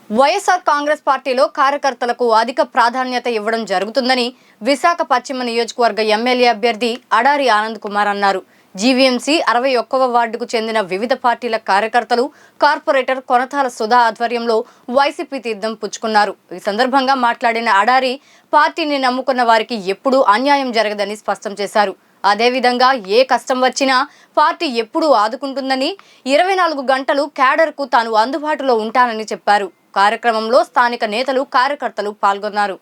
వైఎస్ఆర్ కాంగ్రెస్ పార్టీలో కార్యకర్తలకు అధిక ప్రాధాన్యత ఇవ్వడం జరుగుతుందని విశాఖ పశ్చిమ నియోజకవర్గ ఎమ్మెల్యే అభ్యర్థి అడారి ఆనంద్ కుమార్ అన్నారు. జీవీఎంసీ 61వ వార్డుకు చెందిన వివిధ పార్టీల కార్యకర్తలు కార్పొరేటర్ కొనతాల సుధా ఆధ్వర్యంలో వైసీపీ తీర్థం పుచ్చుకున్నారు. ఈ సందర్భంగా మాట్లాడిన అడారి పార్టీని నమ్ముకున్న వారికి ఎప్పుడూ అన్యాయం జరగదని స్పష్టం చేశారు. అదేవిధంగా ఏ కష్టం వచ్చినా పార్టీ ఎప్పుడూ ఆదుకుంటుందని 24 గంటలు క్యాడర్కు తాను అందుబాటులో ఉంటానని చెప్పారు. కార్యక్రమంలో స్థానిక నేతలు కార్యకర్తలు పాల్గొన్నారు.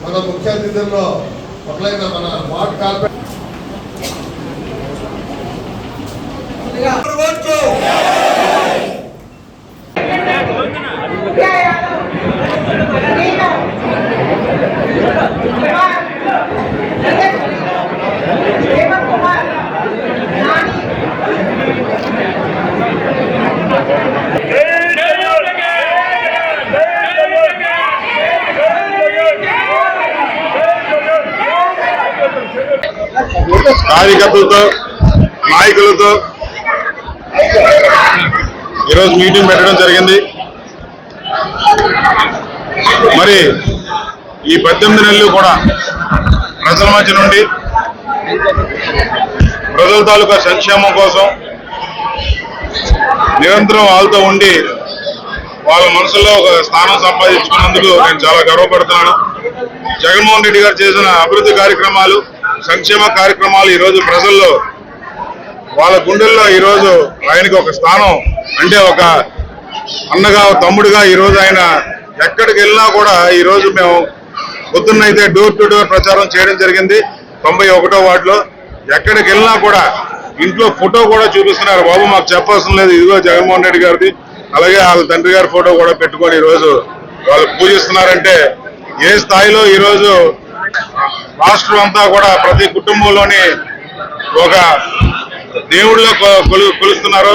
మన ముఖ్య అతిథుల్లో ఒకలైన మన వార్డ్ కార్పొరేటర్ కార్యకర్తలతో నాయకులతో ఈరోజు మీటింగ్ పెట్టడం జరిగింది. మరి ఈ 18 నెలలు కూడా ప్రజల మధ్య నుండి ప్రజల తాలూకా సంక్షేమం కోసం నిరంతరం వాళ్ళతో ఉండి వాళ్ళ మనసులో ఒక స్థానం సంపాదించుకున్నందుకు నేను చాలా గర్వపడుతున్నాను. జగన్మోహన్ రెడ్డి గారు చేసిన అభివృద్ధి కార్యక్రమాలు, సంక్షేమ కార్యక్రమాలు ఈరోజు ప్రజల్లో వాళ్ళ గుండెల్లో ఈరోజు ఆయనకి ఒక స్థానం, అంటే ఒక అన్నగా తమ్ముడిగా ఈరోజు ఆయన ఎక్కడికి వెళ్ళినా కూడా ఈరోజు మేము పొద్దున్నైతే డోర్ టు డోర్ ప్రచారం చేయడం జరిగింది. 91వ వార్డులో ఎక్కడికి వెళ్ళినా కూడా ఇంట్లో ఫోటో కూడా చూపిస్తున్నారు. బాబు మాకు చెప్పాల్సిన లేదు, ఇదిగో జగన్మోహన్ రెడ్డి గారిది, అలాగే వాళ్ళ తండ్రి గారి ఫోటో కూడా పెట్టుకొని ఈరోజు వాళ్ళు పూజిస్తున్నారంటే ఏ స్థాయిలో ఈరోజు రాష్ట్రం అంతా కూడా ప్రతి కుటుంబంలోని ఒక దేవుడిలో కొలుస్తున్నారు.